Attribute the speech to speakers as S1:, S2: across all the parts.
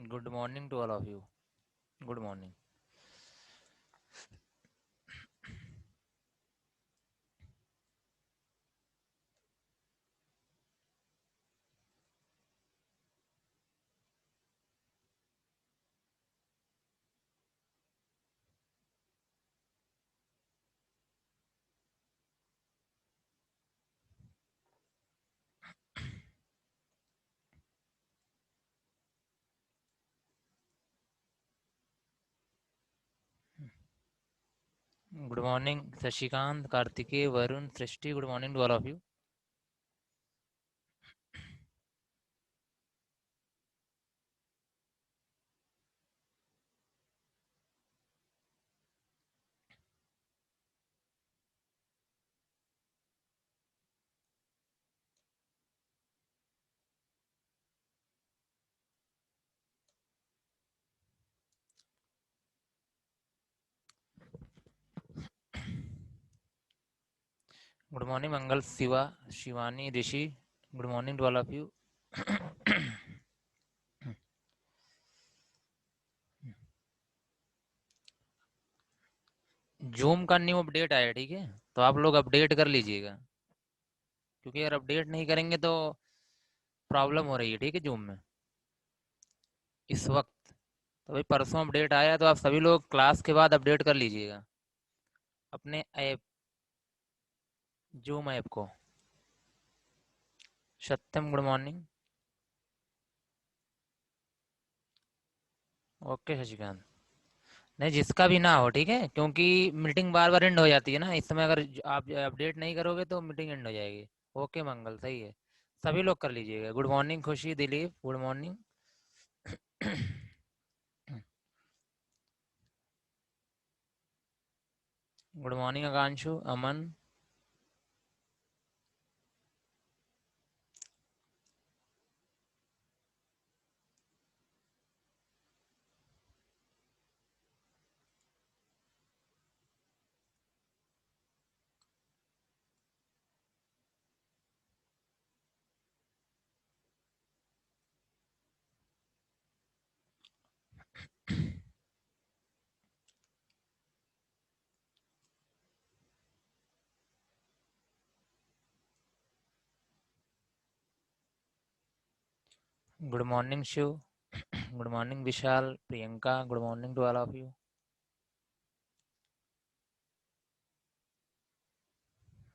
S1: Good morning to all of you. Good morning. Good morning, Sashikant, Kartikeya, Varun, Srishti. Good morning to all of you. Good morning, Mangal, Siva, Shivani, Rishi. Good morning to all of you. Zoom का new update आया, ठीक है, तो आप लोग update कर लीजिएगा, क्योंकि अगर अपडेट नहीं करेंगे तो प्रॉब्लम हो रही है, ठीक है, जूम में इस वक्त। तो भाई परसों अपडेट आया, तो आप सभी लोग क्लास के बाद अपडेट कर लीजिएगा अपने ऐप, जूम ऐप को। सत्यम, गुड मॉर्निंग। ओके शशिकांत। नहीं, जिसका भी ना हो, ठीक है, क्योंकि मीटिंग बार बार एंड हो जाती है ना इस समय, अगर आप अपडेट नहीं करोगे तो मीटिंग एंड हो जाएगी। ओके मंगल, सही है, सभी लोग कर लीजिएगा। Good morning Khushi, Dilip, good morning. Good morning Akanshu, Aman. Good morning Shiv. Good morning Vishal, Priyanka, good morning to all of you.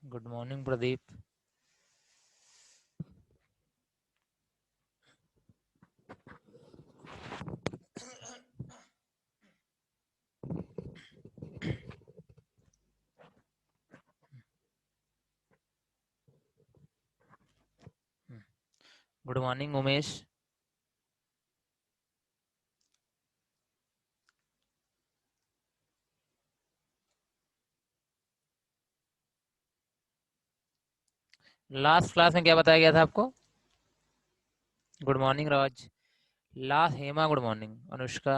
S1: Good morning Pradeep. Good morning Umesh. Last class में क्या बताया गया था आपको? Good morning Raj. Last Hema, good morning Anushka.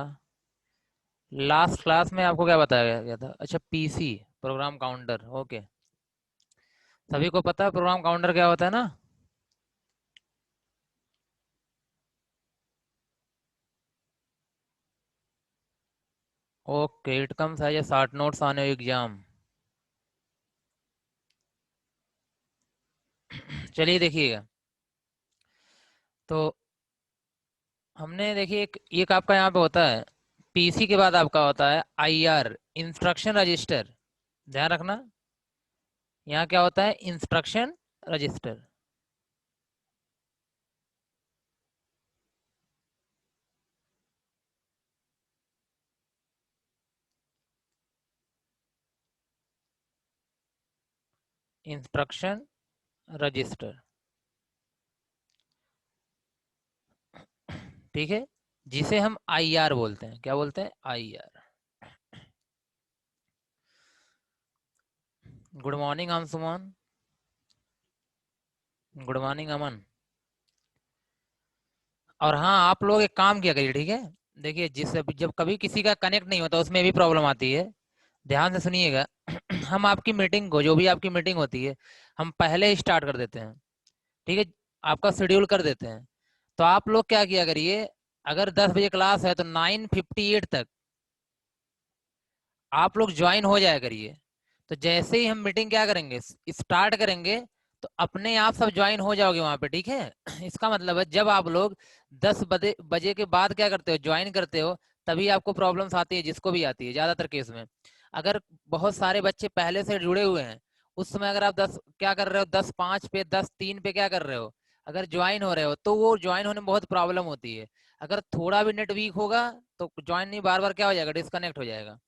S1: Last class में आपको क्या बताया गया था? अच्छा, पीसी, प्रोग्राम काउंटर। ओके, सभी को पता है प्रोग्राम काउंटर क्या होता है ना? Okay, it comes as a short notes on your exam. चलिए देखिएगा, तो हमने देखिए एक आपका यहाँ पे होता है, पीसी के बाद आपका होता है आईआर, इंस्ट्रक्शन रजिस्टर। ध्यान रखना, यहाँ क्या होता है? Instruction register. इंस्ट्रक्शन रजिस्टर, ठीक है, जिसे हम आईआर बोलते हैं। क्या बोलते हैं? IR. Good morning Anshuman. Good morning Aman. और हाँ, आप लोग एक काम किया करिए, ठीक है, देखिए जिस जब कभी किसी का कनेक्ट नहीं होता उसमें भी प्रॉब्लम आती है, ध्यान से सुनिएगा। हम आपकी मीटिंग को, जो भी आपकी मीटिंग होती है, हम पहले ही स्टार्ट कर देते हैं, ठीक है, आपका शेड्यूल कर देते हैं। तो आप लोग क्या किया करिए, अगर 10 बजे क्लास है तो 9:58 तक आप लोग ज्वाइन हो जाया करिए। तो जैसे ही हम मीटिंग क्या करेंगे, स्टार्ट करेंगे, तो अपने आप सब ज्वाइन हो जाओगे वहां पे, ठीक है। इसका मतलब है जब आप लोग 10 बजे बजे के बाद क्या करते हो, ज्वाइन करते हो, तभी आपको प्रॉब्लम्स आती है, जिसको भी आती है ज्यादातर केस में। अगर बहुत सारे बच्चे पहले से जुड़े हुए हैं, उस समय अगर आप 10 क्या कर रहे हो, 10:05 पे, 10:03 पे क्या कर रहे हो, अगर ज्वाइन हो रहे हो, तो वो ज्वाइन होने में बहुत प्रॉब्लम होती है। अगर थोड़ा भी नेट वीक होगा तो ज्वाइन नहीं, बार बार क्या हो जाएगा, डिस्कनेक्ट हो जाएगा।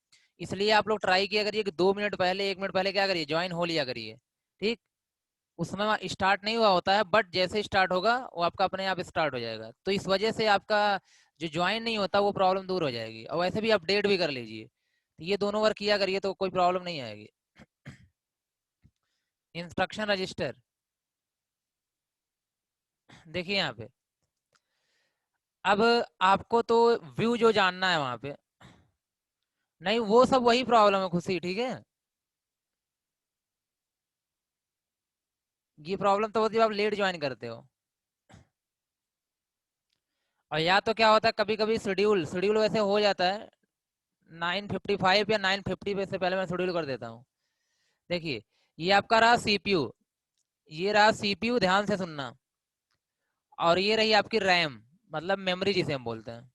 S1: इसलिए आप लोग ट्राई किया करिए कि 2 मिनट पहले, 1 मिनट पहले क्या करिए, ज्वाइन हो लिया करिए, ठीक। उसमें स्टार्ट नहीं हुआ होता है, बट जैसे स्टार्ट होगा वो आपका अपने आप स्टार्ट हो जाएगा। तो इस वजह से आपका जो ज्वाइन नहीं होता वो प्रॉब्लम दूर हो जाएगी। और वैसे भी अपडेट भी कर लीजिए, तो ये दोनों वर्क किया करिए तो कोई प्रॉब्लम नहीं आएगी। इंस्ट्रक्शन रजिस्टर देखिए यहाँ पे, अब आपको तो व्यू जो जानना है वहां पे, नहीं वो सब वही प्रॉब्लम है खुशी, ठीक है। ये प्रॉब्लम तो होती है आप लेट ज्वाइन करते हो। और या तो क्या होता है, कभी कभी शेड्यूल शेड्यूल वैसे हो जाता है 9:55 या 9:50 पे, से पहले मैं शेड्यूल कर देता हूँ। देखिए, ये आपका रहा सीपीयू, ये रहा सीपीयू, ध्यान से सुनना। और ये रही आपकी रैम, मतलब मेमोरी जिसे हम बोलते हैं,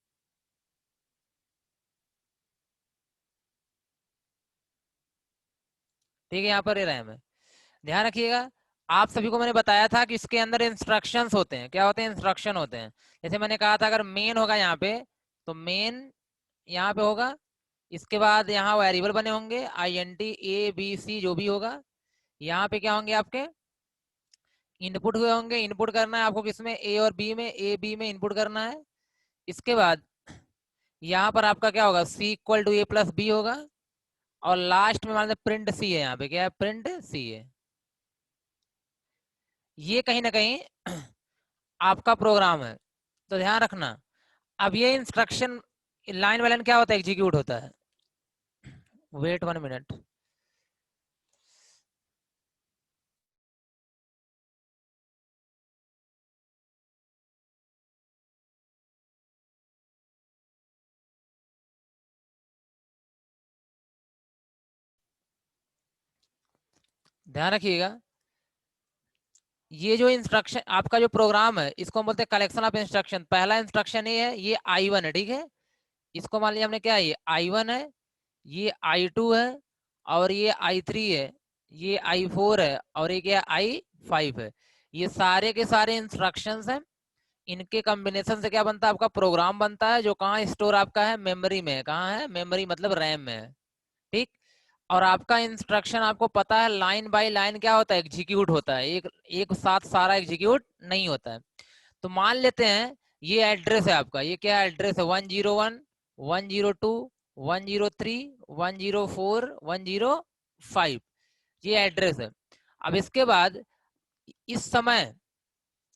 S1: ठीक है। यहाँ पर ये रैम है, ध्यान रखिएगा। आप सभी को मैंने बताया था कि इसके अंदर इंस्ट्रक्शंस होते हैं। क्या होते हैं, इंस्ट्रक्शन होते हैं। जैसे मैंने कहा था, अगर मेन होगा यहाँ पे, तो मेन यहाँ पे होगा। इसके बाद यहाँ वेरिएबल बने होंगे, INT ABC जो भी होगा। यहाँ पे क्या होंगे आपके, इनपुट हुए होंगे। इनपुट करना है आपको किसमें, ए और बी में, ए बी में इनपुट करना है। इसके बाद यहाँ पर आपका क्या होगा, C equal to A plus B होगा। और लास्ट में मान लो प्रिंट सी है, यहाँ पे क्या है, प्रिंट सी है। ये कहीं ना कहीं आपका प्रोग्राम है, तो ध्यान रखना। अब ये इंस्ट्रक्शन लाइन वाइन क्या होता है, एग्जीक्यूट होता है। Wait 1 minute. ध्यान रखिएगा, ये जो इंस्ट्रक्शन आपका जो प्रोग्राम है, इसको हम बोलते हैं कलेक्शन ऑफ इंस्ट्रक्शन। पहला इंस्ट्रक्शन ये है, ये I1 है, ठीक है। इसको मान लिया हमने, क्या है, ये I1 है, ये I2 है, और ये I3 है, ये I4 है, और ये क्या है, I5 है। ये सारे के सारे इंस्ट्रक्शंस हैं। इनके कॉम्बिनेशन से क्या बनता है, आपका प्रोग्राम बनता है, जो कहाँ स्टोर आपका है, मेमोरी में है। कहाँ है, मेमोरी मतलब रैम में है, ठीक। और आपका इंस्ट्रक्शन आपको पता है, लाइन बाय लाइन क्या होता है, एग्जीक्यूट होता है, एक एक साथ सारा एग्जीक्यूट नहीं होता है। तो मान लेते हैं ये एड्रेस है आपका, ये क्या एड्रेस है, 101, 102, 103, 104, 105, ये एड्रेस है। अब इसके बाद इस समय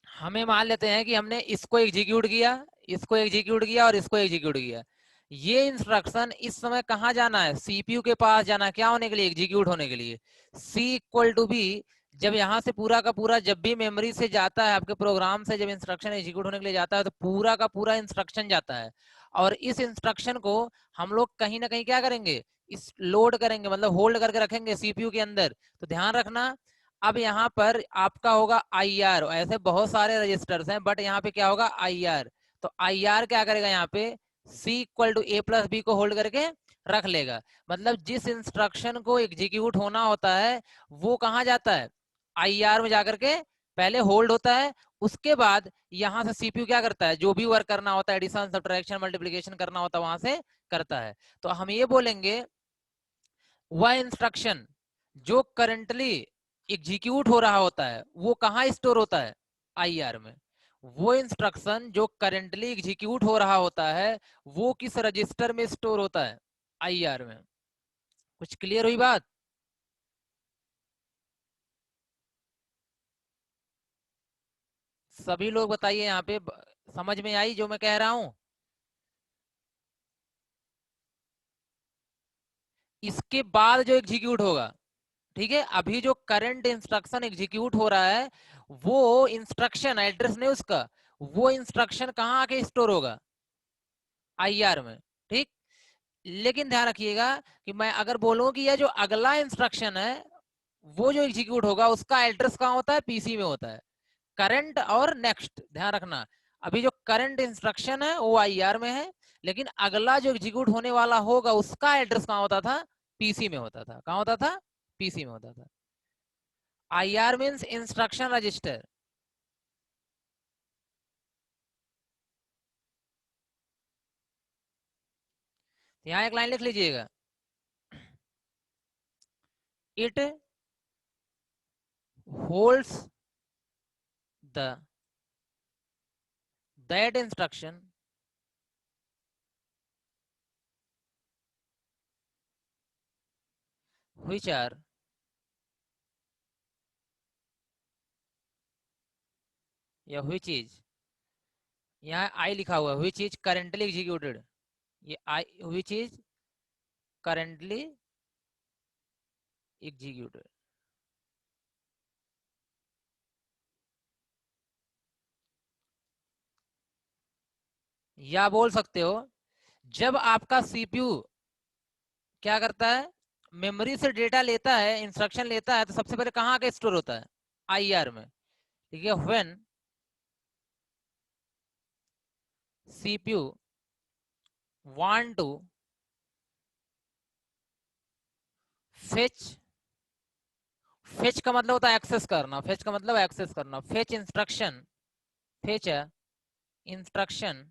S1: हमें मान लेते हैं कि हमने इसको एग्जीक्यूट किया, इसको एग्जीक्यूट किया, और इसको एग्जीक्यूट किया। ये इंस्ट्रक्शन इस समय कहाँ जाना है, सीपीयू के पास जाना है, क्या होने के लिए, एग्जीक्यूट होने के लिए। सी इक्वल टू बी, जब यहाँ से पूरा का पूरा, जब भी मेमोरी से जाता है आपके प्रोग्राम से, जब इंस्ट्रक्शन एग्जीक्यूट होने के लिए जाता है, तो पूरा का पूरा इंस्ट्रक्शन जाता है। और इस इंस्ट्रक्शन को हम लोग कहीं ना कहीं क्या करेंगे, इस लोड करेंगे, मतलब होल्ड करके रखेंगे सीपीयू के अंदर। तो ध्यान रखना, अब यहाँ पर आपका होगा IR। ऐसे बहुत सारे रजिस्टर्स हैं, बट यहाँ पे क्या होगा, IR। तो IR क्या करेगा, यहाँ पे C equal to A plus B को होल्ड करके रख लेगा। मतलब जिस इंस्ट्रक्शन को एग्जीक्यूट होना होता है, वो कहाँ जाता है, IR में जाकर के पहले होल्ड होता है। उसके बाद यहाँ से सीपीयू क्या करता है, जो भी वर्क करना होता है, एडिशन, सब्ट्रैक्शन, मल्टीप्लिकेशन करना होता है, वहां से करता है। तो हम ये बोलेंगे, वह इंस्ट्रक्शन जो करंटली एग्जीक्यूट हो रहा होता है, वो कहाँ स्टोर होता है, IR में। वो इंस्ट्रक्शन जो करंटली एग्जीक्यूट हो रहा होता है, वो किस रजिस्टर में स्टोर होता है, IR में। कुछ क्लियर हुई बात। सभी लोग बताइए यहाँ पे, समझ में आई जो मैं कह रहा हूं। इसके बाद जो एग्जीक्यूट होगा, ठीक है, अभी जो करंट इंस्ट्रक्शन एग्जीक्यूट हो रहा है, वो इंस्ट्रक्शन एड्रेस नहीं उसका, वो इंस्ट्रक्शन कहाँ आके स्टोर होगा, IR में, ठीक। लेकिन ध्यान रखिएगा कि मैं अगर बोलूं कि यह जो अगला इंस्ट्रक्शन है वो जो एग्जीक्यूट होगा उसका एड्रेस कहाँ होता है, पीसी में होता है। करंट और नेक्स्ट, ध्यान रखना, अभी जो करंट इंस्ट्रक्शन है वो IR में है, लेकिन अगला जो एग्जीक्यूट होने वाला होगा उसका एड्रेस कहाँ होता था, पीसी में होता था। कहाँ होता था, पीसी में होता था। IR means instruction register. यहाँ एक लाइन लिख लीजिएगा, it holds the that instruction which are या which is, यहाँ आई लिखा हुआ है, which is currently executed, ये आई which is currently executed। या बोल सकते हो जब आपका सीपीयू क्या करता है, मेमोरी से डेटा लेता है, इंस्ट्रक्शन लेता है, तो सबसे पहले कहाँ आके स्टोर होता है, IR में, ठीक है। When CPU want to fetch, fetch का मतलब होता है एक्सेस करना, फेच का मतलब एक्सेस करना, fetch instruction, fetch instruction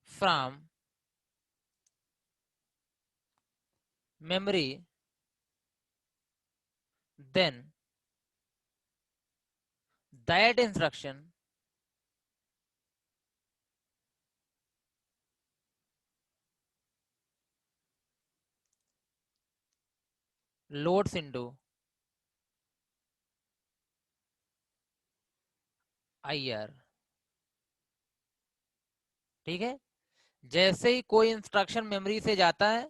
S1: from memory, then that instruction loads into IR, ठीक है। जैसे ही कोई इंस्ट्रक्शन मेमोरी से जाता है,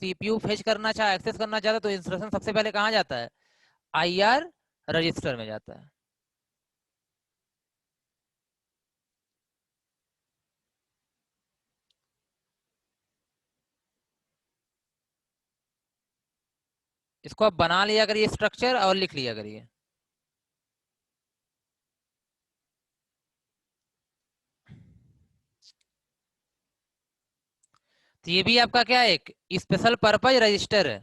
S1: सीपीयू फेच करना चाहे, एक्सेस करना चाहता है, तो इंस्ट्रक्शन सबसे पहले कहाँ जाता है, IR रजिस्टर में जाता है। इसको आप बना लिया करिए स्ट्रक्चर और लिख लिया करिए। तो ये भी आपका क्या है, एक स्पेशल पर्पज रजिस्टर है।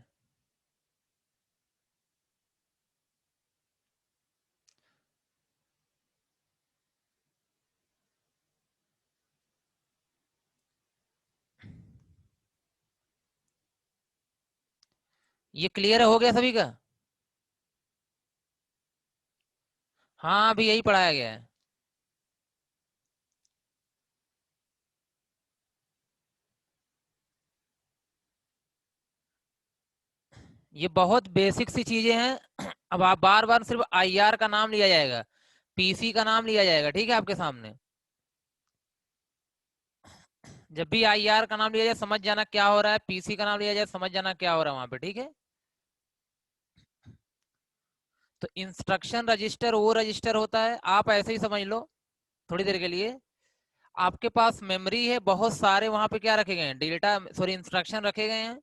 S1: ये क्लियर हो गया सभी का? हाँ, अभी यही पढ़ाया गया है। ये बहुत बेसिक सी चीजें हैं। अब आप बार बार सिर्फ IR का नाम लिया जाएगा, पीसी का नाम लिया जाएगा, ठीक है, आपके सामने। जब भी IR का नाम लिया जाए समझ जाना क्या हो रहा है, पीसी का नाम लिया जाए समझ जाना क्या हो रहा है वहां पे, ठीक है। तो इंस्ट्रक्शन रजिस्टर वो रजिस्टर होता है, आप ऐसे ही समझ लो थोड़ी देर के लिए। आपके पास मेमोरी है, बहुत सारे वहां पे क्या रखे गए हैं, डेटा सॉरी इंस्ट्रक्शन रखे गए हैं,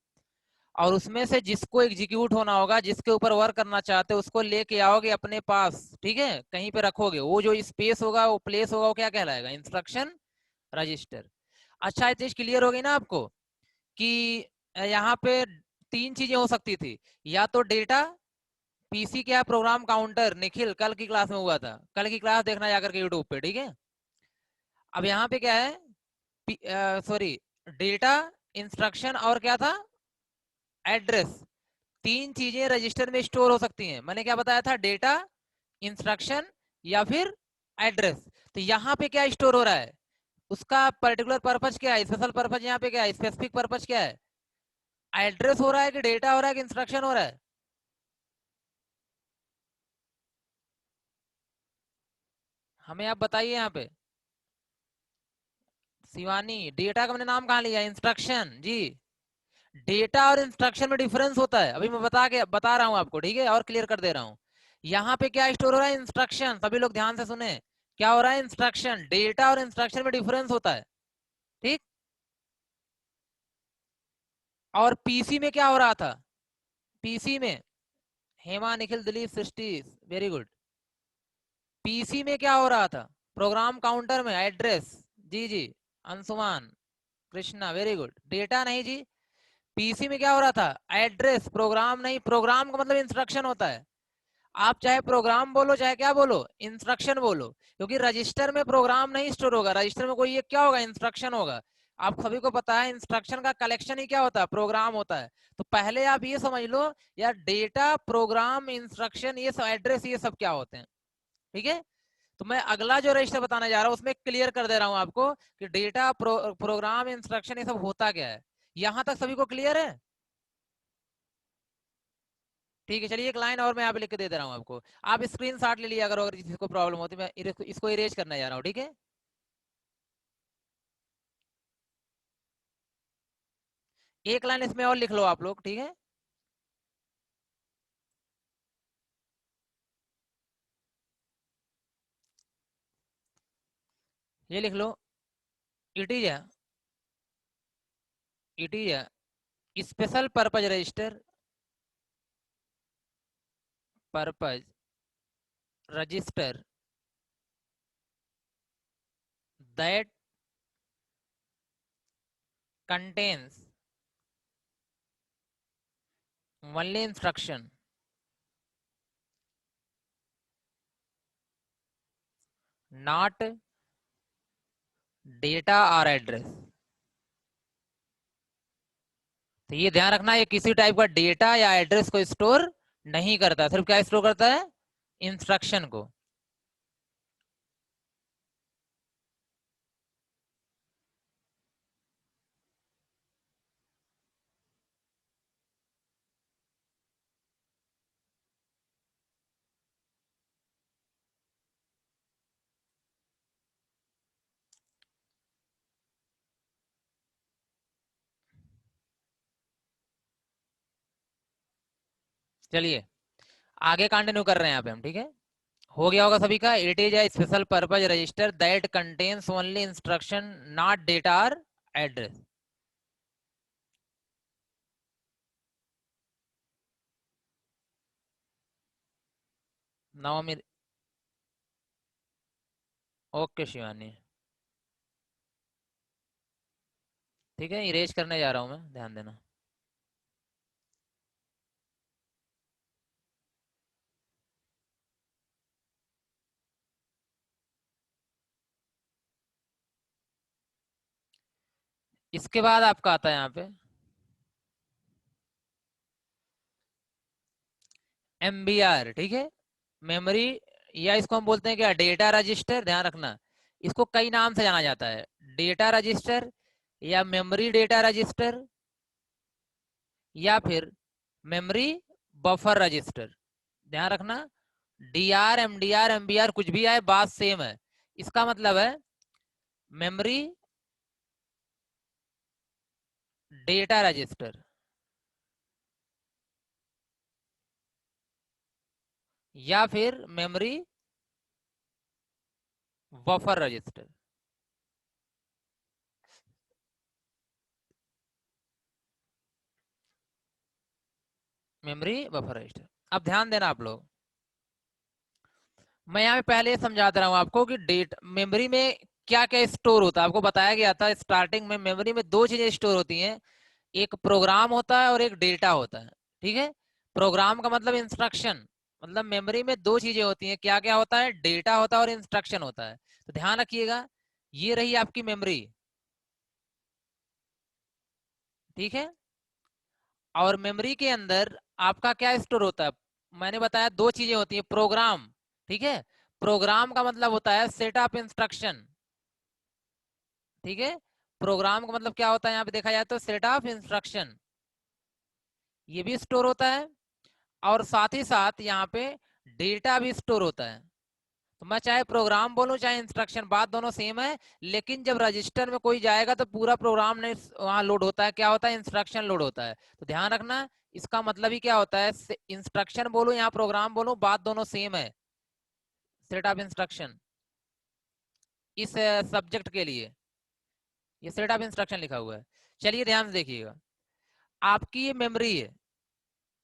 S1: और उसमें से जिसको एग्जीक्यूट होना होगा, जिसके ऊपर वर्क करना चाहते हो, उसको लेके आओगे अपने पास, ठीक है, कहीं पे रखोगे, वो जो स्पेस होगा, वो प्लेस होगा, वो क्या कहलाएगा, इंस्ट्रक्शन रजिस्टर। अच्छा, ये चीज क्लियर हो गई ना आपको कि यहाँ पे तीन चीजें हो सकती थी, या तो डेटा, पीसी क्या, प्रोग्राम काउंटर, निखिल कल की क्लास में हुआ था, कल की क्लास देखना जाकर के यूट्यूब पे, ठीक है। अब यहाँ पे क्या है, सॉरी, डेटा, इंस्ट्रक्शन और क्या था, एड्रेस। तीन चीजें रजिस्टर में स्टोर हो सकती हैं। मैंने क्या बताया था, डेटा, इंस्ट्रक्शन या फिर एड्रेस। तो यहाँ पे क्या स्टोर हो रहा है, उसका पर्टिकुलर पर्पज क्या है, स्पेशल पर्पज यहाँ पे क्या है, स्पेसिफिक पर्पज क्या है, एड्रेस हो रहा है कि डेटा हो रहा है कि इंस्ट्रक्शन हो रहा है, हमें आप बताइए यहाँ पे। शिवानी, डेटा का मैंने नाम कहाँ लिया, इंस्ट्रक्शन जी। डेटा और इंस्ट्रक्शन में डिफरेंस होता है, अभी मैं बता रहा हूँ आपको, ठीक है, और क्लियर कर दे रहा हूँ। यहाँ पे क्या स्टोर हो रहा है, इंस्ट्रक्शन, सभी लोग ध्यान से सुने। क्या हो रहा है, इंस्ट्रक्शन। डेटा और इंस्ट्रक्शन में डिफरेंस होता है, ठीक। और पीसी में क्या हो रहा था, पीसी में, Hema Nikhil Dilip Srishti, very good. PC में क्या हो रहा था, प्रोग्राम काउंटर में एड्रेस, जी जी, Anshuman Krishna very good. Data नहीं जी, पीसी में क्या हो रहा था, एड्रेस, प्रोग्राम नहीं। प्रोग्राम का मतलब इंस्ट्रक्शन होता है। आप चाहे प्रोग्राम बोलो चाहे क्या बोलो, इंस्ट्रक्शन बोलो, क्योंकि रजिस्टर में प्रोग्राम नहीं स्टोर होगा, रजिस्टर में कोई ये क्या होगा, इंस्ट्रक्शन होगा। आप सभी को पता है इंस्ट्रक्शन का कलेक्शन ही क्या होता है, प्रोग्राम होता है। तो पहले आप ये समझ लो यार, डेटा, प्रोग्राम, इंस्ट्रक्शन, ये सब, एड्रेस, ये सब क्या होते हैं, ठीक है। तो मैं अगला जो रजिस्टर बताने जा रहा हूँ उसमें क्लियर कर दे रहा हूँ आपको कि डेटा, प्रोग्राम, इंस्ट्रक्शन, ये सब होता क्या है। यहां तक सभी को क्लियर है, ठीक है। चलिए एक लाइन और मैं यहाँ पे लिख के दे दे रहा हूँ आपको, आप स्क्रीन शॉट ले लिया करो अगर किसी को प्रॉब्लम होती है। मैं इसको इरेज करने जा रहा हूँ, ठीक है। एक लाइन इसमें और लिख लो आप लोग, ठीक है। ये लिख लो, it is it is special purpose register, purpose register that contains only instruction not data और एड्रेस। तो ये ध्यान रखना, ये किसी टाइप का डेटा या एड्रेस को स्टोर नहीं करता, सिर्फ क्या स्टोर करता है, इंस्ट्रक्शन को। चलिए आगे कंटिन्यू कर रहे हैं यहाँ पे हम, ठीक है। हो गया होगा सभी का, it is a special purpose register that contains only instruction not data और एड्रेस। नवमी, ओके शिवानी, ठीक है। इरेज करने जा रहा हूँ मैं, ध्यान देना। इसके बाद आपका आता है यहाँ पे MBR, ठीक है, मेमोरी, या इसको हम बोलते हैं क्या, डेटा रजिस्टर। ध्यान रखना, इसको कई नाम से जाना जाता है, डेटा रजिस्टर, या मेमोरी डेटा रजिस्टर, या फिर मेमोरी बफर रजिस्टर। ध्यान रखना, DRMDR MBR कुछ भी आए, बात सेम है। इसका मतलब है मेमोरी डेटा रजिस्टर, या फिर memory buffer register, memory buffer register. अब ध्यान देना आप लोग, मैं यहाँ पे पहले समझा दे रहा हूँ आपको कि डेट मेमोरी में क्या क्या स्टोर होता है। आपको बताया गया था स्टार्टिंग में, मेमोरी में दो चीजें स्टोर होती हैं, एक प्रोग्राम होता है और एक डेटा होता है, ठीक है। प्रोग्राम का मतलब इंस्ट्रक्शन, मतलब मेमोरी में दो चीजें होती हैं, क्या क्या होता है, डेटा होता है और इंस्ट्रक्शन होता है। तो ध्यान रखिएगा, ये रही आपकी मेमोरी, ठीक है। और मेमोरी के अंदर आपका क्या स्टोर होता है, मैंने बताया दो चीजें होती है, प्रोग्राम, ठीक है। प्रोग्राम का मतलब होता है सेट ऑफ इंस्ट्रक्शन, ठीक है। प्रोग्राम का मतलब क्या होता है, यहाँ पे देखा जाए तो सेट ऑफ इंस्ट्रक्शन, ये भी स्टोर होता है। और साथ ही साथ यहाँ पे डेटा भी स्टोर होता है। तो मैं चाहे प्रोग्राम बोलूं चाहे इंस्ट्रक्शन, बात दोनों सेम है। लेकिन जब रजिस्टर में कोई जाएगा तो पूरा प्रोग्राम नहीं वहां लोड होता है, क्या होता है, इंस्ट्रक्शन लोड होता है। तो ध्यान रखना, इसका मतलब ही क्या होता है, इंस्ट्रक्शन बोलूं या प्रोग्राम बोलूं, बात दोनों सेम है, सेट ऑफ इंस्ट्रक्शन। इस सब्जेक्ट के लिए ये सेट ऑफ इंस्ट्रक्शन लिखा हुआ है। चलिए ध्यान से देखिएगा, आपकी ये मेमोरी है,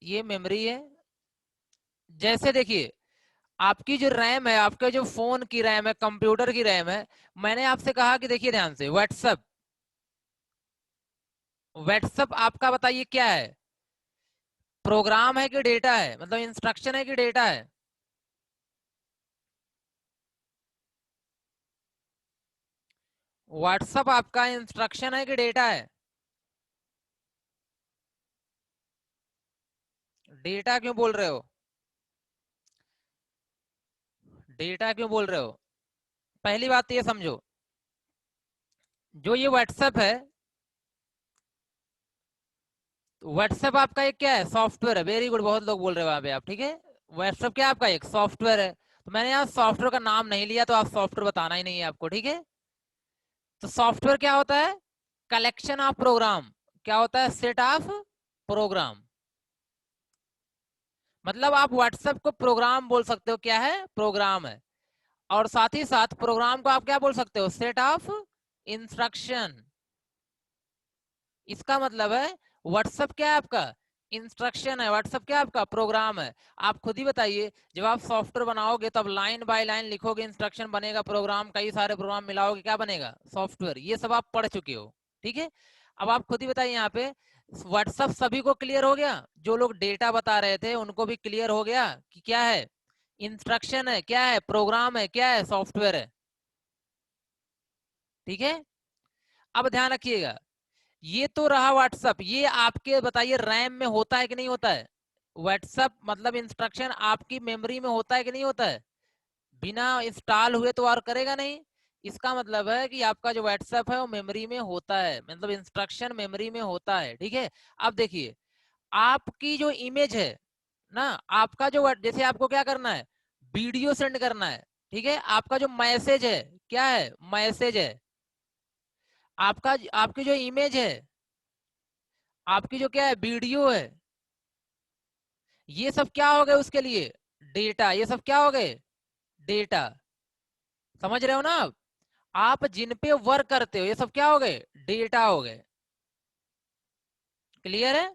S1: ये मेमोरी है। जैसे देखिए, आपकी जो रैम है, आपके जो फोन की रैम है, कंप्यूटर की रैम है, मैंने आपसे कहा कि देखिए ध्यान से, व्हाट्सएप, व्हाट्सएप आपका बताइए क्या है, प्रोग्राम है कि डेटा है, मतलब इंस्ट्रक्शन है कि डेटा है? व्हाट्सएप आपका इंस्ट्रक्शन है कि डेटा है? डेटा क्यों बोल रहे हो? डेटा क्यों बोल रहे हो? पहली बात तो ये समझो, जो ये व्हाट्सएप है, व्हाट्सएप आपका एक क्या है, सॉफ्टवेयर है। वेरी गुड, बहुत लोग बोल रहे हो वहां पे आप, ठीक है। व्हाट्सएप क्या आपका एक सॉफ्टवेयर है। तो मैंने यहाँ सॉफ्टवेयर का नाम नहीं लिया, तो आप सॉफ्टवेयर बताना ही नहीं है आपको, ठीक है। तो सॉफ्टवेयर क्या होता है? Collection of program. क्या होता है? Set of program. मतलब आप व्हाट्सएप को प्रोग्राम बोल सकते हो, क्या है? प्रोग्राम है। और साथ ही साथ प्रोग्राम को आप क्या बोल सकते हो? Set of instruction. इसका मतलब है व्हाट्सएप क्या है आपका? इंस्ट्रक्शन है। व्हाट्सएप क्या है आपका? प्रोग्राम है। आप खुद ही बताइए, जब आप सॉफ्टवेयर बनाओगे तब लाइन बाय लाइन लिखोगे, इंस्ट्रक्शन बनेगा, प्रोग्राम, कई सारे प्रोग्राम मिलाओगे, क्या बनेगा? सॉफ्टवेयर। ये सब आप पढ़ चुके हो, ठीक है। अब आप खुद ही बताइए यहाँ पे, व्हाट्सएप सभी को क्लियर हो गया? जो लोग डेटा बता रहे थे उनको भी क्लियर हो गया कि क्या है? इंस्ट्रक्शन है, क्या है? प्रोग्राम है, क्या है? सॉफ्टवेयर है, ठीक है। अब ध्यान रखिएगा, ये तो रहा व्हाट्सअप। ये आपके बताइए रैम में होता है कि नहीं होता है? व्हाट्सअप मतलब इंस्ट्रक्शन आपकी मेमोरी में होता है कि नहीं होता है? बिना इंस्टॉल हुए तो और करेगा नहीं। इसका मतलब है कि आपका जो व्हाट्सएप है वो मेमोरी में होता है, मतलब इंस्ट्रक्शन मेमोरी में होता है, ठीक है। अब देखिए, आपकी जो इमेज है ना, आपका जो जैसे आपको क्या करना है, वीडियो सेंड करना है, ठीक है। आपका जो मैसेज है, क्या है? मैसेज है। आपका आपकी जो इमेज है, आपकी जो क्या है, वीडियो है, ये सब क्या हो गए उसके लिए? डेटा। ये सब क्या हो गए? डेटा। समझ रहे हो ना आप जिन पे वर्क करते हो, ये सब क्या हो गए? डेटा हो गए। क्लियर है?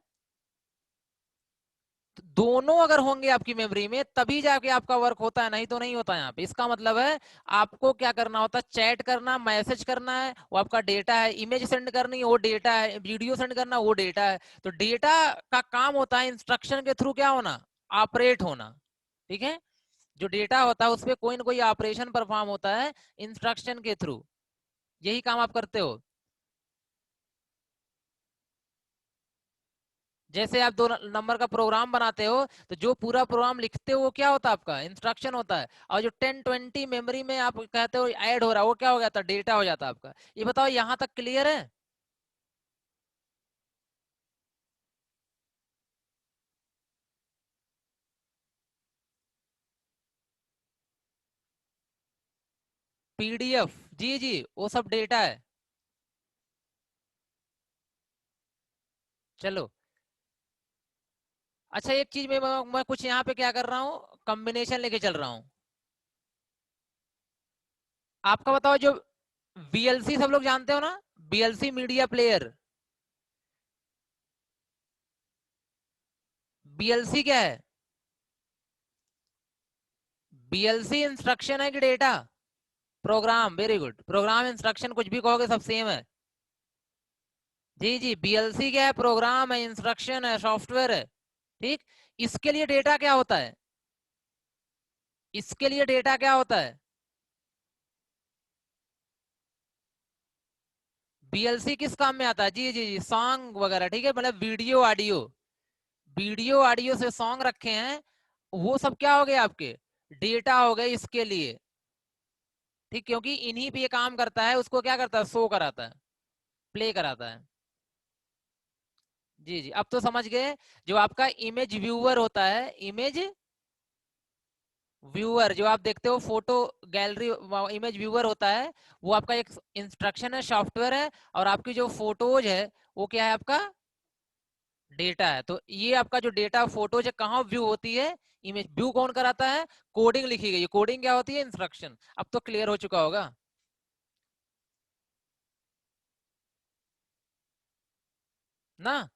S1: तो दोनों अगर होंगे आपकी मेमोरी में तभी जाके आपका वर्क होता है, नहीं तो नहीं होता यहाँ पे। इसका मतलब है आपको क्या करना होता है? चैट करना, मैसेज करना है, वो आपका डेटा है। इमेज सेंड करनी है, वो डेटा है। वीडियो सेंड करना, वो डेटा है। तो डेटा का काम होता है इंस्ट्रक्शन के थ्रू क्या होना? ऑपरेट होना, ठीक है। जो डेटा होता है उस पर कोई ना कोई ऑपरेशन परफॉर्म होता है इंस्ट्रक्शन के थ्रू। यही काम आप करते हो। जैसे आप दो नंबर का प्रोग्राम बनाते हो, तो जो पूरा प्रोग्राम लिखते हो वो क्या होता है? आपका इंस्ट्रक्शन होता है। और जो 10-20 मेमोरी में आप कहते हो ऐड हो रहा है, वो क्या हो जाता है? डेटा हो जाता है आपका। ये बताओ, यहां तक क्लियर है? पीडीएफ, जी जी, वो सब डेटा है। चलो, अच्छा एक चीज मैं कुछ यहाँ पे क्या कर रहा हूँ, कॉम्बिनेशन लेके चल रहा हूँ। आपका बताओ, जो वीएलसी सब लोग जानते हो ना, वीएलसी मीडिया प्लेयर। बीएलसी क्या है? बीएलसी इंस्ट्रक्शन है कि data? Program. Very good. Program instruction कुछ भी कहोगे सब सेम है। जी जी, बीएलसी क्या है? प्रोग्राम है, इंस्ट्रक्शन है, सॉफ्टवेयर है, ठीक। इसके लिए डेटा क्या होता है? इसके लिए डेटा क्या होता है? बीएलसी किस काम में आता है? जी जी जी, सॉन्ग वगैरह, ठीक है। मतलब वीडियो ऑडियो, वीडियो ऑडियो से सॉन्ग रखे हैं, वो सब क्या हो गए आपके? डेटा हो गए इसके लिए, ठीक। क्योंकि इन्हीं पे ये काम करता है, उसको क्या करता है? शो कराता है, प्ले कराता है। जी जी, अब तो समझ गए। जो आपका इमेज व्यूअर होता है, इमेज व्यूअर, जो आप देखते हो फोटो गैलरी, इमेज व्यूअर होता है, वो आपका एक इंस्ट्रक्शन है, सॉफ्टवेयर है। और आपकी जो फोटोज है, वो क्या है? आपका डेटा है। तो ये आपका जो डेटा फोटोज है, कहाँ व्यू होती है? इमेज। व्यू कौन कराता है? कोडिंग लिखी गई है। कोडिंग क्या होती है? इंस्ट्रक्शन। अब तो क्लियर हो चुका होगा। ना।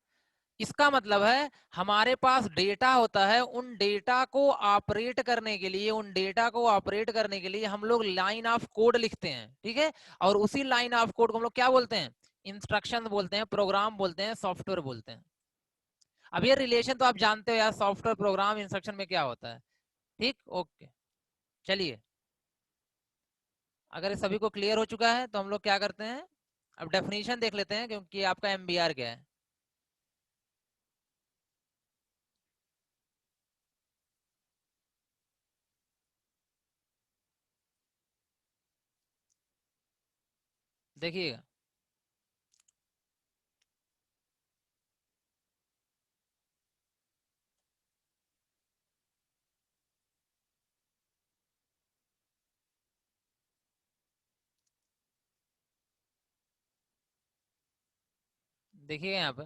S1: इसका मतलब है हमारे पास डेटा होता है, उन डेटा को ऑपरेट करने के लिए, हम लोग लाइन ऑफ कोड लिखते हैं, ठीक है। और उसी लाइन ऑफ कोड को हम लोग क्या बोलते हैं? इंस्ट्रक्शन बोलते हैं, प्रोग्राम बोलते हैं, सॉफ्टवेयर बोलते हैं। अब ये रिलेशन तो आप जानते हो यार, सॉफ्टवेयर, प्रोग्राम, इंस्ट्रक्शन में क्या होता है। ठीक, ओके। चलिए, अगर सभी को क्लियर हो चुका है तो हम लोग क्या करते हैं, अब डेफिनेशन देख लेते हैं, क्योंकि आपका एमबीआर क्या है। देखिएगा, देखिएगा यहाँ पे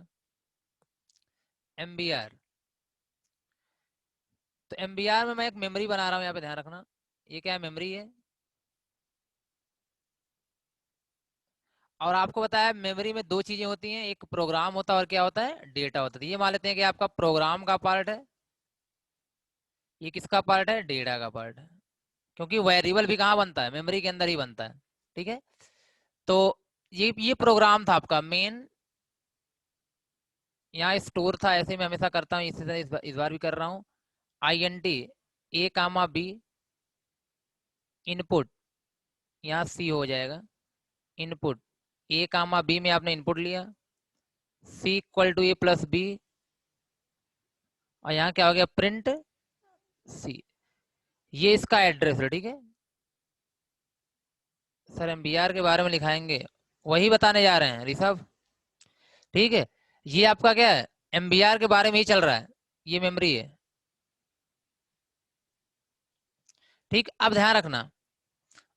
S1: एमबीआर। तो एमबीआर में मैं एक मेमोरी बना रहा हूँ, यहाँ पे ध्यान रखना। ये क्या है? मेमोरी है। और आपको बताया मेमोरी में दो चीजें होती हैं, एक प्रोग्राम होता है और क्या होता है? डेटा होता है। तो ये मान लेते हैं कि आपका प्रोग्राम का पार्ट है, ये किसका पार्ट है? डेटा का पार्ट है। क्योंकि वेरिएबल भी कहाँ बनता है? मेमोरी के अंदर ही बनता है, ठीक है। तो ये प्रोग्राम था आपका मेन, यहाँ स्टोर था। ऐसे मैं हमेशा करता हूँ, इसी तरह इस बार भी कर रहा हूँ। INT A comma B input, यहाँ C हो जाएगा इनपुट। A कामा B में आपने इनपुट लिया, C equal to A plus B, और यहाँ क्या हो गया? Print C। ये इसका एड्रेस है, ठीक है। सर एमबीआर के बारे में लिखाएंगे, वही बताने जा रहे हैं ऋषभ, ठीक है। ये आपका क्या है? एमबीआर के बारे में ही चल रहा है, ये मेमोरी है, ठीक। अब ध्यान रखना,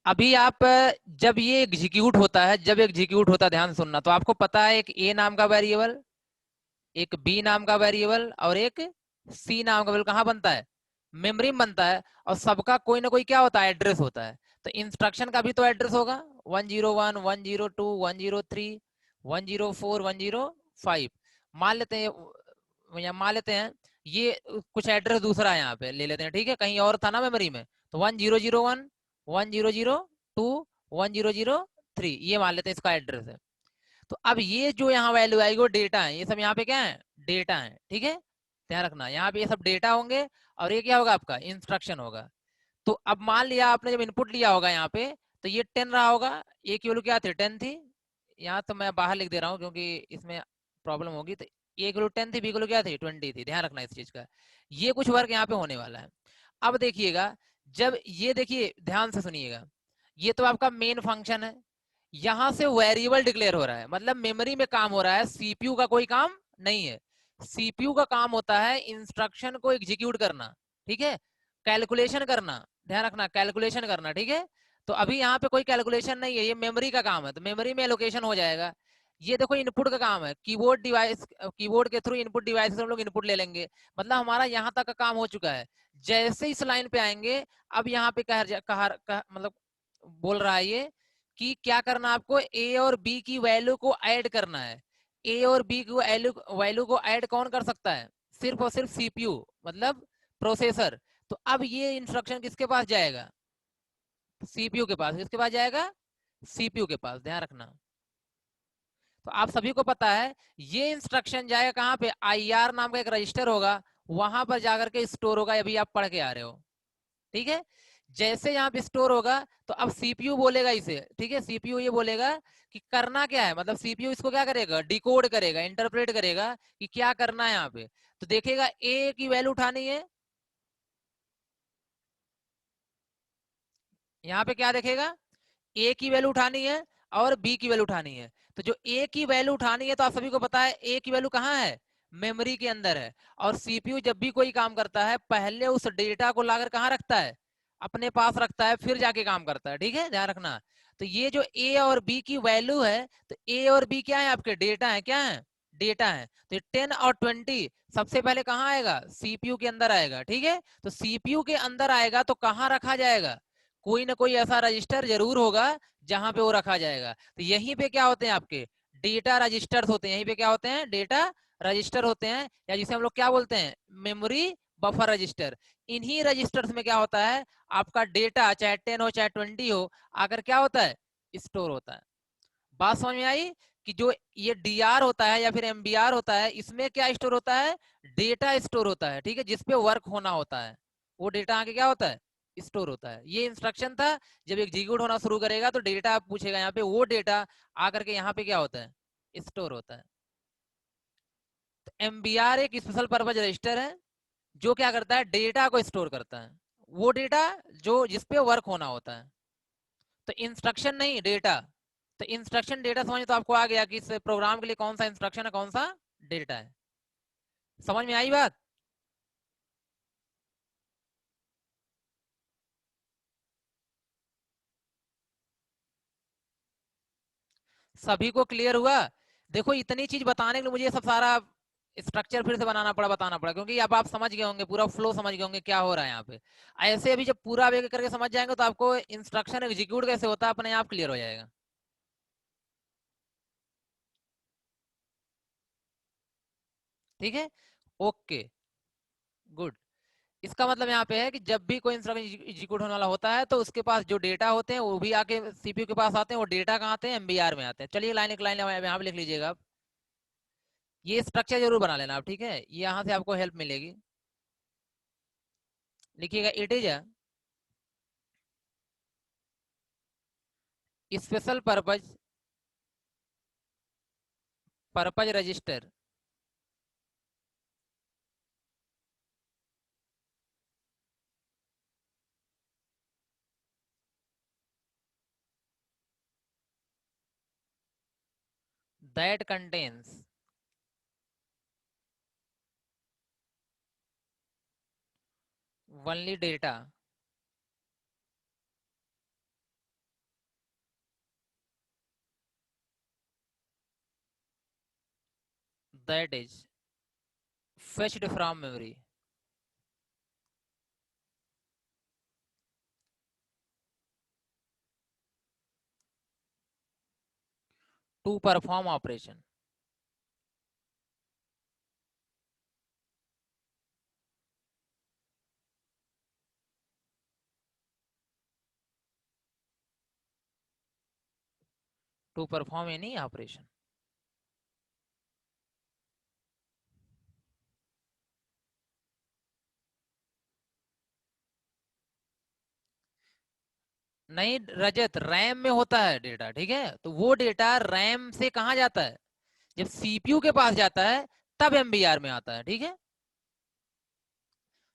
S1: अभी आप जब ये एग्जीक्यूट होता है, ध्यान से सुनना, तो आपको पता है एक ए नाम का वेरिएबल, एक बी नाम का वेरिएबल और एक सी नाम का वेरिएबल कहाँ बनता है? मेमोरी में बनता है। और सबका कोई ना कोई क्या होता है? एड्रेस होता है। तो इंस्ट्रक्शन का भी तो एड्रेस होगा, 101, 102, 103, 104, 105। मान लेते हैं, या मान लेते हैं ये कुछ एड्रेस दूसरा है, यहाँ पे ले लेते हैं, ठीक है। कहीं और था ना मेमोरी में, तो 1001, 1002, 1003, ये मान लेते हैं इसका एड्रेस है। तो अब ये जो यहाँ वैल्यू आएगी वो डेटा है, ये सब यहाँ पे क्या है? डेटा है, ठीक है। ध्यान रखना, यहाँ पे ये सब डेटा होंगे और ये क्या होगा? आपका इंस्ट्रक्शन होगा। तो अब मान लिया आपने जब इनपुट लिया होगा यहाँ पे, तो ये 10 रहा होगा। ए की वैल्यू क्या थी? 10 थी। यहाँ तो मैं बाहर लिख दे रहा हूँ क्योंकि इसमें प्रॉब्लम होगी। तो ए की वैल्यू 10 थी, बी की वैल्यू क्या थी? 20 थी। ध्यान रखना इस चीज का, ये कुछ वर्क यहाँ पे होने वाला है। अब देखिएगा, जब ये देखिए ध्यान से सुनिएगा, ये तो आपका मेन फंक्शन है। यहां से वेरिएबल डिक्लेयर हो रहा है, मतलब मेमोरी में काम हो रहा है, सीपीयू का कोई काम नहीं है। सीपीयू का काम होता है इंस्ट्रक्शन को एग्जीक्यूट करना, ठीक है, कैलकुलेशन करना। ध्यान रखना, कैलकुलेशन करना, ठीक है। तो अभी यहाँ पे कोई कैलकुलेशन नहीं है, ये मेमोरी का काम है, तो मेमोरी में एलोकेशन हो जाएगा। ये देखो इनपुट का काम है, कीबोर्ड डिवाइस, कीबोर्ड के थ्रू इनपुट डिवाइस से हम लोग इनपुट ले लेंगे। मतलब हमारा यहाँ तक का काम हो चुका है। जैसे इस लाइन पे आएंगे, अब यहाँ पे मतलब बोल रहा है ये कि क्या करना आपको? ए और बी की वैल्यू को ऐड करना है। ए और बी की वैल्यू को ऐड कौन कर सकता है? सिर्फ और सिर्फ सीपीयू, मतलब प्रोसेसर। तो अब ये इंस्ट्रक्शन किसके पास जाएगा? सीपीयू के पास। किसके पास जाएगा? सीपीयू के पास। ध्यान रखना, तो आप सभी को पता है ये इंस्ट्रक्शन जाएगा कहाँ पे? IR नाम का एक रजिस्टर होगा, वहां पर जाकर के स्टोर होगा। अभी आप पढ़ के आ रहे हो, ठीक है। जैसे यहाँ पे स्टोर होगा, तो अब सीपीयू बोलेगा इसे, ठीक है। सीपीयू ये बोलेगा कि करना क्या है, मतलब सीपीयू इसको क्या करेगा? डिकोड करेगा, इंटरप्रेट करेगा कि क्या करना है यहाँ पे। तो देखेगा ए की वैल्यू उठानी है, यहाँ पे क्या देखेगा? ए की वैल्यू उठानी है और बी की वैल्यू उठानी है। तो जो ए की वैल्यू उठानी है, तो आप सभी को पता है ए की वैल्यू कहाँ है? मेमोरी के अंदर है। और सीपीयू जब भी कोई काम करता है, पहले उस डेटा को लाकर कहाँ रखता है? अपने पास रखता है, फिर जाके काम करता है, ठीक है। ध्यान रखना, तो ये जो ए और बी की वैल्यू है, तो ए और बी क्या है? आपके डेटा है, क्या है? डेटा है। तो 10 और 20 सबसे पहले कहाँ आएगा? सीपीयू के अंदर आएगा, ठीक है। तो सीपीयू के अंदर आएगा तो कहाँ रखा जाएगा? कोई ना कोई ऐसा रजिस्टर जरूर होगा जहां पे वो रखा जाएगा। तो यहीं पे क्या होते हैं आपके? डेटा रजिस्टर्स होते हैं, यहीं पे क्या होते हैं, डेटा रजिस्टर होते हैं, या जिसे हम लोग क्या बोलते हैं, मेमोरी बफर रजिस्टर। इन्हीं रजिस्टर्स में क्या होता है, आपका डेटा चाहे 10 हो चाहे 20 हो, आकर क्या होता है, स्टोर होता है। बात समझ में आई कि जो ये डीआर होता है या फिर एमबीआर होता है, इसमें क्या स्टोर होता है, डेटा स्टोर होता है, ठीक है, जिसपे वर्क होना होता है, वो डेटा आगे क्या होता है, स्टोर होता है। ये इंस्ट्रक्शन था, जब एग्जीक्यूट होना शुरू करेगा तो डेटा पूछेगा, यहाँ पे वो डेटा आकर के यहाँ पे क्या होता है, स्टोर होता है। तो एमबीआर एक स्पेशल पर्पज रजिस्टर है, जो क्या करता है, डेटा को स्टोर करता है, वो डेटा जो जिसपे वर्क होना होता है। तो इंस्ट्रक्शन नहीं, डेटा। तो इंस्ट्रक्शन डेटा समझ तो आपको आ गया कि इस प्रोग्राम के लिए कौन सा इंस्ट्रक्शन है, कौन सा डेटा है। समझ में आई बात? सभी को क्लियर हुआ? देखो इतनी चीज बताने के लिए मुझे ये सब सारा स्ट्रक्चर फिर से बनाना पड़ा, बताना पड़ा, क्योंकि अब आप समझ गए होंगे, पूरा फ्लो समझ गए होंगे क्या हो रहा है यहाँ पे। ऐसे अभी जब पूरा एक करके समझ जाएंगे तो आपको इंस्ट्रक्शन एग्जीक्यूट कैसे होता है अपने आप क्लियर हो जाएगा। ठीक है, ओके, गुड। इसका मतलब यहाँ पे है कि जब भी कोई इंस्ट्रक्शन एग्जीक्यूट होने वाला होता है तो उसके पास जो डेटा होते हैं वो भी आके सीपीयू के पास आते हैं, वो डेटा कहाँ आते हैं, एमबीआर में आते हैं। चलिए लाइन एक लाइन यहाँ पे लिख लीजिएगा आप, ये स्ट्रक्चर जरूर बना लेना आप, ठीक है, यहाँ से आपको हेल्प मिलेगी। लिखिएगा, it is a special purpose register that contains only data that is fetched from memory to perform operation। To perform any operation. नहीं रजत, रैम में होता है डेटा, ठीक है, तो वो डेटा रैम से कहाँ जाता है, जब सीपीयू के पास जाता है तब एमबीआर में आता है, ठीक है।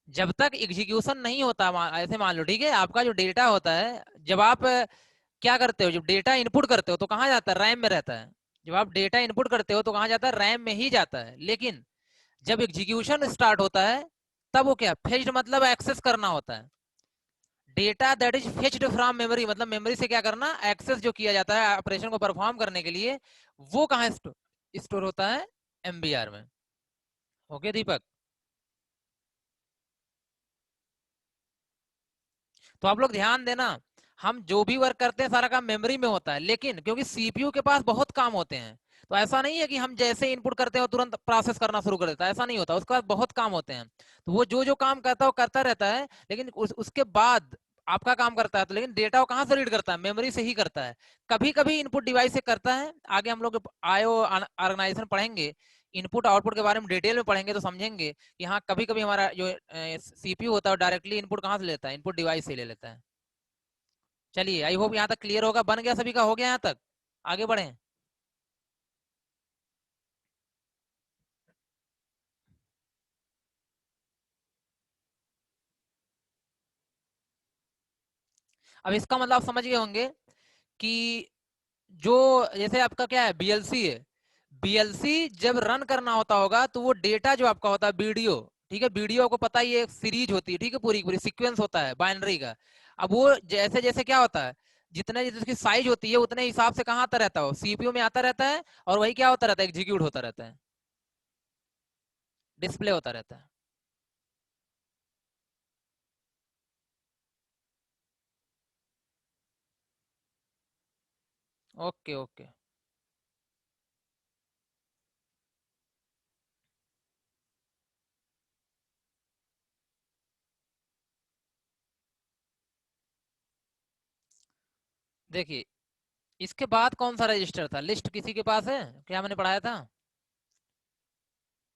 S1: जब तक एग्जीक्यूशन नहीं होता, ऐसे मान लो, ठीक है, आपका जो डेटा होता है, जब आप क्या करते हो, जब डेटा इनपुट करते हो तो कहाँ जाता है, रैम में रहता है। जब आप डेटा इनपुट करते हो तो कहाँ जाता है, रैम में ही जाता है। लेकिन जब एग्जीक्यूशन स्टार्ट होता है तब वो क्या, फेच्ड मतलब एक्सेस करना होता है। Data that is fetched from memory, मतलब मेमोरी से क्या करना, एक्सेस जो किया जाता है ऑपरेशन को परफॉर्म करने के लिए, वो कहाँ स्टोर होता है, एमबीआर में। ओके दीपक, तो आप लोग ध्यान देना, हम जो भी वर्क करते हैं सारा काम मेमोरी में होता है, लेकिन क्योंकि सीपीयू के पास बहुत काम होते हैं, तो ऐसा नहीं है कि हम जैसे इनपुट करते हैं तुरंत प्रोसेस करना शुरू कर देता है, ऐसा नहीं होता, उसके पास बहुत काम होते हैं। तो वो जो जो काम करता है वो करता रहता है, लेकिन उसके बाद आपका काम करता है, तो लेकिन डेटा वो कहाँ से रीड करता है, मेमोरी से ही करता है। कभी कभी इनपुट डिवाइस से करता है, आगे हम लोग आईओ ऑर्गेनाइजेशन पढ़ेंगे, इनपुट आउटपुट के बारे में डिटेल में पढ़ेंगे तो समझेंगे कि हाँ कभी कभी हमारा जो सीपीयू होता है डायरेक्टली इनपुट कहाँ से लेता है, इनपुट डिवाइस से ले लेता है। चलिए आई होप यहाँ तक क्लियर होगा, बन गया सभी का, हो गया यहाँ तक, आगे बढ़े। अब इसका मतलब आप समझ गए होंगे कि जो जैसे आपका क्या है, बीएलसी है, बीएलसी जब रन करना होता होगा तो वो डेटा जो आपका होता है वीडियो, ठीक है, वीडियो को पता ही है, एक सीरीज होती है, ठीक है, पूरी पूरी सीक्वेंस होता है बाइनरी का। अब वो जैसे जैसे क्या होता है, जितने जिसकी साइज होती है उतने हिसाब से कहाँ आता रहता है, सीपीयू में आता रहता है, और वही क्या होता रहता है, एग्जीक्यूट होता रहता है, डिस्प्ले होता रहता है। ओके ओके, देखिए, इसके बाद कौन सा रजिस्टर था? लिस्ट किसी के पास है क्या? मैंने पढ़ाया था।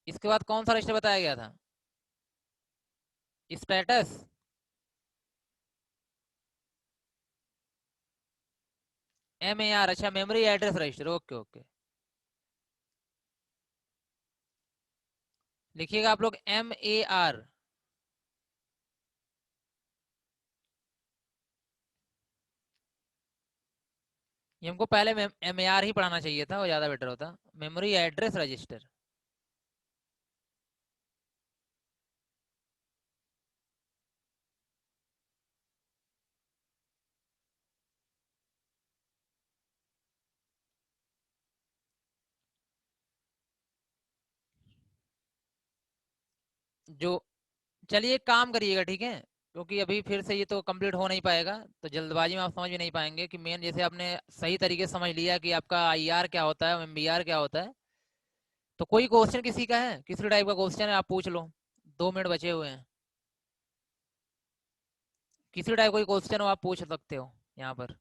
S1: इसके बाद कौन सा रजिस्टर बताया गया था? स्टेटस। MAR, अच्छा, memory address register. Okay okay, लिखिएगा आप लोग MAR। ये हमको पहले MAR ही पढ़ाना चाहिए था, वो ज्यादा बेटर होता। Memory address register. जो, चलिए एक काम करिएगा, ठीक है, क्योंकि अभी फिर से ये तो कंप्लीट हो नहीं पाएगा, तो जल्दबाजी में आप समझ भी नहीं पाएंगे कि मेन, जैसे आपने सही तरीके से समझ लिया कि आपका IR क्या होता है, MBR क्या होता है। तो कोई क्वेश्चन किसी का है, किसी टाइप का क्वेश्चन है, आप पूछ लो। 2 मिनट बचे हुए हैं। किसी टाइप कोई क्वेश्चन हो आप पूछ सकते हो यहाँ पर।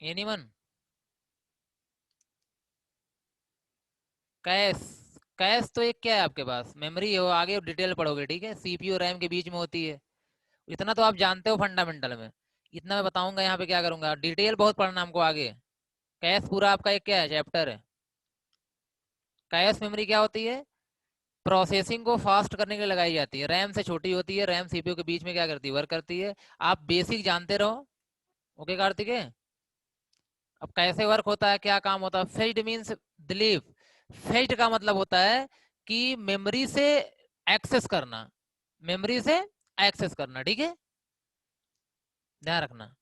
S1: एनीवन? कैश? कैश तो एक क्या है आपके पास, मेमोरी हो, आगे डिटेल पढ़ोगे, ठीक है, CPU रैम के बीच में होती है। इतना तो आप जानते हो फंडामेंटल में। इतना मैं बताऊंगा यहाँ पे क्या करूंगा, डिटेल बहुत पढ़ना हमको आगे। कैश पूरा आपका एक क्या है, चैप्टर है। कैश मेमोरी क्या होती है? प्रोसेसिंग को फास्ट करने के लिए लगाई जाती है, रैम से छोटी होती है, रैम CPU के बीच में क्या करती है, वर्क करती है। आप बेसिक जानते रहो। ओके कार्तिकेय। अब कैसे वर्क होता है, क्या काम होता है? फेच्ड मीन्स, दिलीप, फेच्ड का मतलब होता है कि मेमोरी से एक्सेस करना, मेमोरी से एक्सेस करना, ठीक है, ध्यान रखना।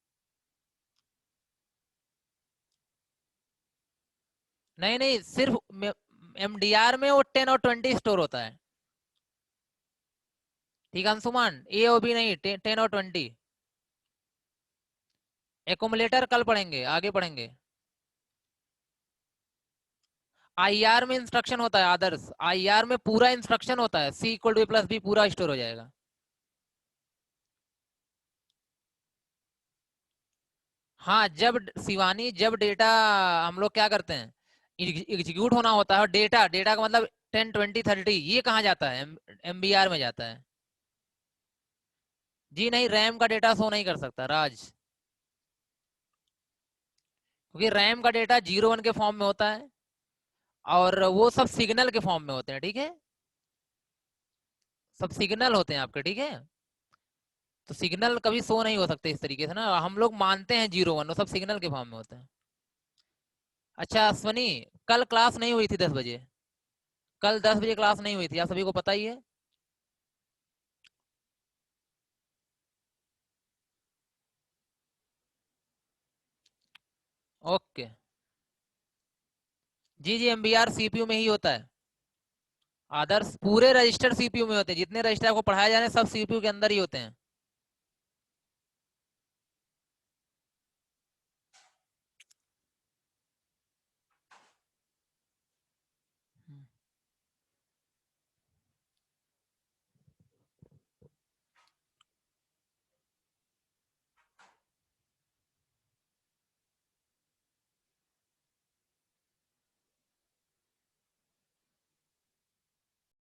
S1: नहीं नहीं, सिर्फ MDR में वो 10 और 20 स्टोर होता है। ठीक है अंशुमान, A और B नहीं, 10 और 20। एकोमुलेटर कल पढ़ेंगे, आगे पढ़ेंगे। IR में इंस्ट्रक्शन होता है आदर्श, IR में पूरा इंस्ट्रक्शन होता है, C = A + B पूरा स्टोर हो जाएगा। हाँ, जब शिवानी, जब डेटा हम लोग क्या करते हैं, एग्जीक्यूट होना होता है, डेटा, डेटा का मतलब 10 20 30, ये कहाँ जाता है? MBR में जाता है। जी नहीं, रैम का डेटा शो नहीं कर सकता राज, क्योंकि रैम का डेटा 0 1 के फॉर्म में होता है, और वो सब सिग्नल के फॉर्म में होते हैं, ठीक है, सब सिग्नल होते हैं आपके, ठीक है। तो सिग्नल कभी शो नहीं हो सकते इस तरीके से ना, हम लोग मानते हैं 0 1, वो सब सिग्नल के फॉर्म में होते हैं। अच्छा अश्वनी, कल क्लास नहीं हुई थी 10 बजे। कल 10 बजे क्लास नहीं हुई थी, आप सभी को पता ही है। ओके। जी जी, MBR CPU में ही होता है। आदर्श पूरे रजिस्टर CPU में होते हैं, जितने रजिस्टर आपको पढ़ाए जा रहे हैं सब CPU के अंदर ही होते हैं।